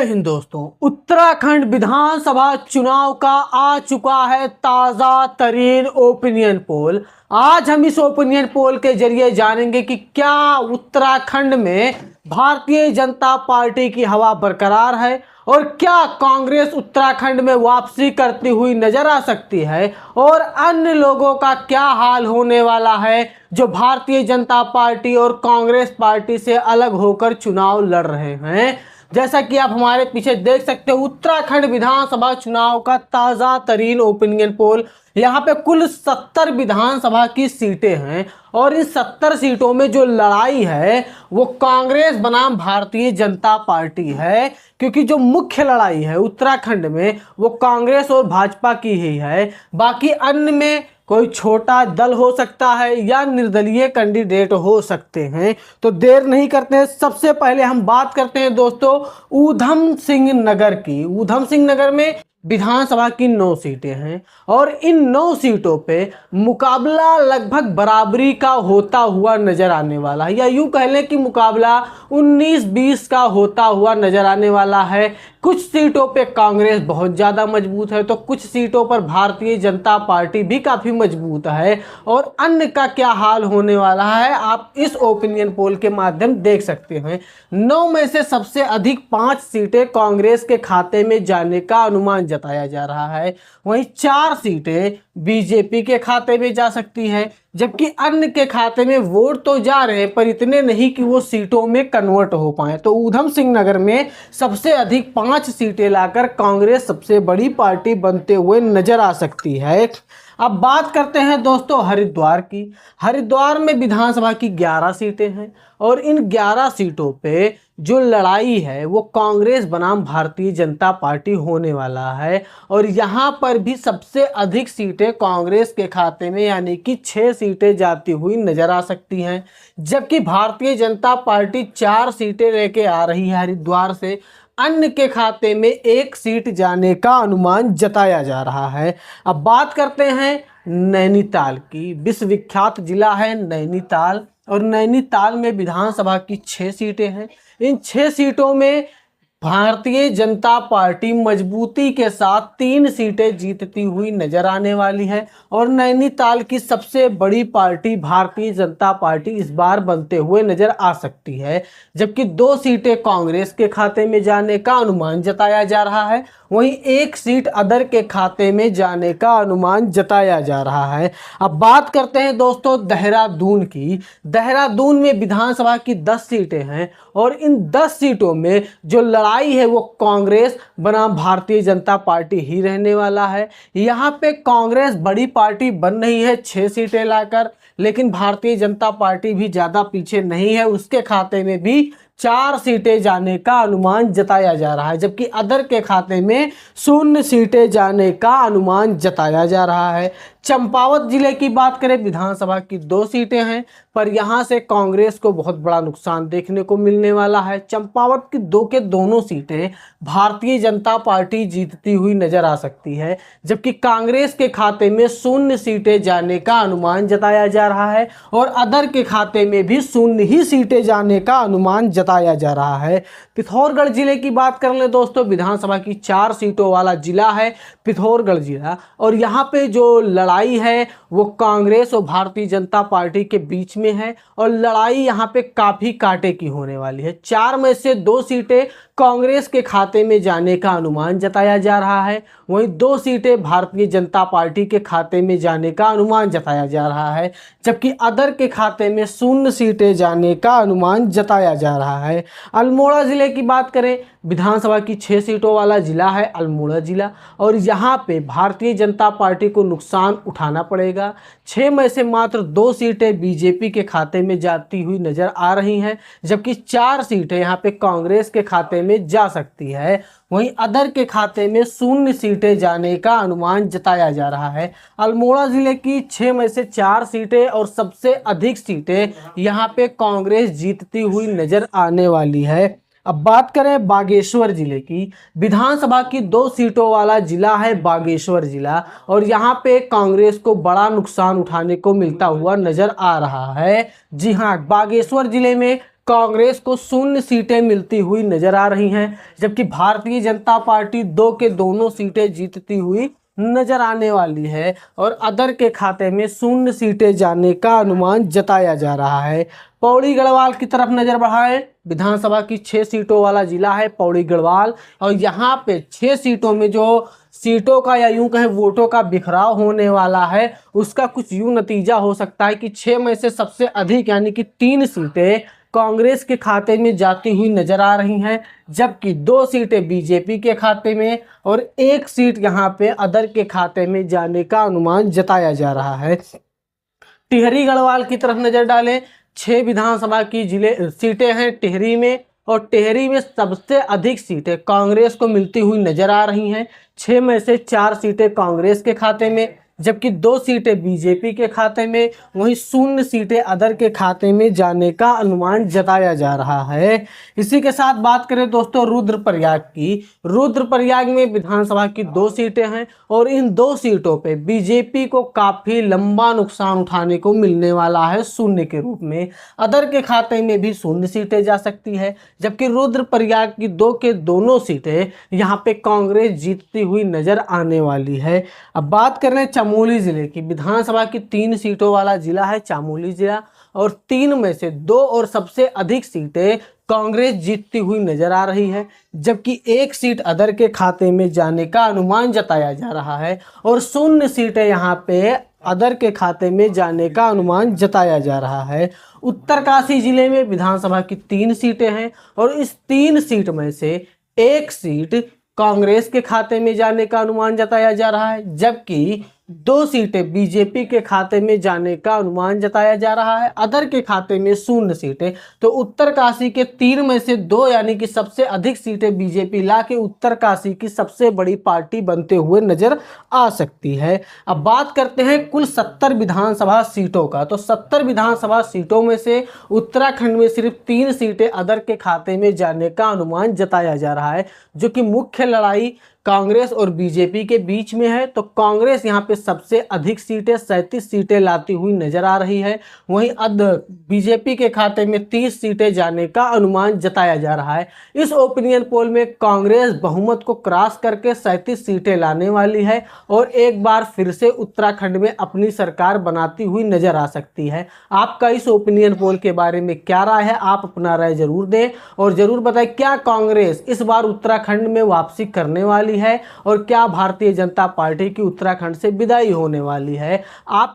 जय हिंद दोस्तों। उत्तराखंड विधानसभा चुनाव का आ चुका है ताज़ा तरीन ओपिनियन पोल। आज हम इस ओपिनियन पोल के जरिए जानेंगे कि क्या उत्तराखंड में भारतीय जनता पार्टी की हवा बरकरार है और क्या कांग्रेस उत्तराखंड में वापसी करती हुई नजर आ सकती है और अन्य लोगों का क्या हाल होने वाला है जो भारतीय जनता पार्टी और कांग्रेस पार्टी से अलग होकर चुनाव लड़ रहे हैं। जैसा कि आप हमारे पीछे देख सकते हो, उत्तराखंड विधानसभा चुनाव का ताज़ा तरीन ओपिनियन पोल। यहाँ पे कुल 70 विधानसभा की सीटें हैं और इन 70 सीटों में जो लड़ाई है वो कांग्रेस बनाम भारतीय जनता पार्टी है, क्योंकि जो मुख्य लड़ाई है उत्तराखंड में वो कांग्रेस और भाजपा की ही है। बाकी अन्य में कोई छोटा दल हो सकता है या निर्दलीय कैंडिडेट हो सकते हैं। तो देर नहीं करते हैं, सबसे पहले हम बात करते हैं दोस्तों ऊधम सिंह नगर की। ऊधम सिंह नगर में विधानसभा की 9 सीटें हैं और इन 9 सीटों पे मुकाबला लगभग बराबरी का होता हुआ नजर आने वाला है, या यूं कह लें कि मुकाबला 19-20 का होता हुआ नजर आने वाला है। कुछ सीटों पे कांग्रेस बहुत ज़्यादा मजबूत है तो कुछ सीटों पर भारतीय जनता पार्टी भी काफ़ी मजबूत है, और अन्य का क्या हाल होने वाला है आप इस ओपिनियन पोल के माध्यम देख सकते हैं। 9 में से सबसे अधिक 5 सीटें कांग्रेस के खाते में जाने का अनुमान जताया जा रहा है, वहीं 4 सीटें बीजेपी के खाते में जा सकती है, जबकि अन्य के खाते में वोट तो जा रहे हैं पर इतने नहीं कि वो सीटों में कन्वर्ट हो पाए। तो ऊधम सिंह नगर में सबसे अधिक 5 सीटें लाकर कांग्रेस सबसे बड़ी पार्टी बनते हुए नजर आ सकती है। अब बात करते हैं दोस्तों हरिद्वार की। हरिद्वार में विधानसभा की 11 सीटें हैं और इन 11 सीटों पे जो लड़ाई है वो कांग्रेस बनाम भारतीय जनता पार्टी होने वाला है, और यहाँ पर भी सबसे अधिक सीटें कांग्रेस के खाते में यानी कि 6 सीटें जाती हुई नजर आ सकती हैं, जबकि भारतीय जनता पार्टी 4 सीटें लेके आ रही है हरिद्वार से। अन्य के खाते में 1 सीट जाने का अनुमान जताया जा रहा है। अब बात करते हैं नैनीताल की। विश्वविख्यात जिला है नैनीताल, और नैनीताल में विधानसभा की 6 सीटें हैं। इन 6 सीटों में भारतीय जनता पार्टी मजबूती के साथ 3 सीटें जीतती हुई नजर आने वाली है, और नैनीताल की सबसे बड़ी पार्टी भारतीय जनता पार्टी इस बार बनते हुए नजर आ सकती है, जबकि 2 सीटें कांग्रेस के खाते में जाने का अनुमान जताया जा रहा है, वहीं 1 सीट अदर के खाते में जाने का अनुमान जताया जा रहा है। अब बात करते हैं दोस्तों देहरादून की। देहरादून में विधानसभा की 10 सीटें हैं और इन 10 सीटों में जो लड़ाई है वो कांग्रेस बनाम भारतीय जनता पार्टी ही रहने वाला है। यहाँ पे कांग्रेस बड़ी पार्टी बन रही है 6 सीटें लाकर, लेकिन भारतीय जनता पार्टी भी ज़्यादा पीछे नहीं है, उसके खाते में भी 4 सीटें जाने का अनुमान जताया जा रहा है, जबकि अदर के खाते में 0 सीटें जाने का अनुमान जताया जा रहा है। चंपावत जिले की बात करें, विधानसभा की 2 सीटें हैं पर यहां से कांग्रेस को बहुत बड़ा नुकसान देखने को मिलने वाला है। चंपावत की 2 के दोनों सीटें भारतीय जनता पार्टी जीतती हुई नजर आ सकती है, जबकि कांग्रेस के खाते में 0 सीटें जाने का अनुमान जताया जा रहा है, और अदर के खाते में भी 0 ही सीटें जाने का अनुमान जताया जा रहा है। पिथौरगढ़ जिले की बात कर ले दोस्तों, विधानसभा की 4 सीटों वाला जिला है पिथौरगढ़ जिला, और यहाँ पे जो लड़ाई है वो कांग्रेस और भारतीय जनता पार्टी के बीच में है, और लड़ाई यहाँ पे काफ़ी कांटे की होने वाली है। 4 में से 2 सीटें कांग्रेस के खाते में जाने का अनुमान जताया जा रहा है, वहीं 2 सीटें भारतीय जनता पार्टी के खाते में जाने का अनुमान जताया जा रहा है, जबकि अदर के खाते में 0 सीटें जाने का अनुमान जताया जा रहा है। अल्मोड़ा ज़िले की बात करें, विधानसभा की 6 सीटों वाला ज़िला है अल्मोड़ा ज़िला, और यहाँ पे भारतीय जनता पार्टी को नुकसान उठाना पड़ेगा। 6 में से मात्र 2 सीटें बीजेपी के खाते में जाती हुई नज़र आ रही हैं, जबकि 4 सीटें यहाँ पे कांग्रेस के खाते में जा सकती है, वहीं अदर के खाते में 0 सीटें जाने का अनुमान जताया जा रहा है। अल्मोड़ा ज़िले की 6 में से 4 सीटें और सबसे अधिक सीटें यहाँ पे कांग्रेस जीतती हुई नज़र आने वाली है। अब बात करें बागेश्वर जिले की। विधानसभा की 2 सीटों वाला जिला है बागेश्वर जिला, और यहाँ पे कांग्रेस को बड़ा नुकसान उठाने को मिलता हुआ नजर आ रहा है। जी हाँ, बागेश्वर जिले में कांग्रेस को शून्य सीटें मिलती हुई नजर आ रही हैं, जबकि भारतीय जनता पार्टी 2 के दोनों सीटें जीतती हुई नजर आने वाली है और अदर के खाते में शून्य सीटें जाने का अनुमान जताया जा रहा है। पौड़ी गढ़वाल की तरफ नजर बढ़ाएं। विधानसभा की 6 सीटों वाला जिला है पौड़ी गढ़वाल और यहाँ पे 6 सीटों में जो सीटों का या यूं कहें वोटों का बिखराव होने वाला है, उसका कुछ यूं नतीजा हो सकता है कि 6 में से सबसे अधिक यानी कि 3 सीटें कांग्रेस के खाते में जाती हुई नजर आ रही हैं, जबकि 2 सीटें बीजेपी के खाते में और 1 सीट यहाँ पे अदर के खाते में जाने का अनुमान जताया जा रहा है। टिहरी गढ़वाल की तरफ नजर डालें। 6 विधानसभा की सीटें हैं टिहरी में और टिहरी में सबसे अधिक सीटें कांग्रेस को मिलती हुई नजर आ रही हैं। 6 में से 4 सीटें कांग्रेस के खाते में, जबकि 2 सीटें बीजेपी के खाते में, वहीं 0 सीटें अदर के खाते में जाने का अनुमान जताया जा रहा है। इसी के साथ बात करें दोस्तों रुद्रप्रयाग की। रुद्रप्रयाग में विधानसभा की 2 सीटें हैं और इन 2 सीटों पे बीजेपी को काफ़ी लंबा नुकसान उठाने को मिलने वाला है शून्य के रूप में। अदर के खाते में भी 0 सीटें जा सकती है, जबकि रुद्रप्रयाग की 2 के दोनों सीटें यहाँ पे कांग्रेस जीतती हुई नजर आने वाली है। अब बात कर रहे हैं चमोली जिले की। विधानसभा की 3 सीटों वाला जिला है चमोली जिला और 3 में से 2 और सबसे अधिक सीटें कांग्रेस जीतती हुई नजर आ रही है, जबकि 1 सीट अदर के खाते में जाने का अनुमान जताया जा रहा है और 0 सीटें यहाँ पे अदर के खाते में जाने का अनुमान जताया जा रहा है। उत्तरकाशी जिले में विधानसभा की 3 सीटें हैं और इस 3 सीट में से 1 सीट कांग्रेस के खाते में जाने का अनुमान जताया जा रहा है, जबकि 2 सीटें बीजेपी के खाते में जाने का अनुमान जताया जा रहा है, अदर के खाते में 0 सीटें। तो उत्तरकाशी के 3 में से 2 यानी कि सबसे अधिक सीटें बीजेपी ला के उत्तरकाशी की सबसे बड़ी पार्टी बनते हुए नजर आ सकती है। अब बात करते हैं कुल 70 विधानसभा सीटों का। तो 70 विधानसभा सीटों में से उत्तराखंड में सिर्फ 3 सीटें अदर के खाते में जाने का अनुमान जताया जा रहा है, जो कि मुख्य लड़ाई कांग्रेस और बीजेपी के बीच में है। तो कांग्रेस यहाँ पे सबसे अधिक सीटें 37 सीटें लाती हुई नजर आ रही है, वहीं बीजेपी के खाते में 30 सीटें जाने का अनुमान जताया जा रहा है। इस ओपिनियन पोल में कांग्रेस बहुमत को क्रॉस करके 37 सीटें लाने वाली है और एक बार फिर से उत्तराखंड में अपनी सरकार बनाती हुई नजर आ सकती है। आपका इस ओपिनियन पोल के बारे में क्या राय है? आप अपना राय जरूर दें और जरूर बताएं क्या कांग्रेस इस बार उत्तराखंड में वापसी करने वाली है और क्या भारतीय जनता पार्टी की उत्तराखंड से विदाई होने वाली है। आप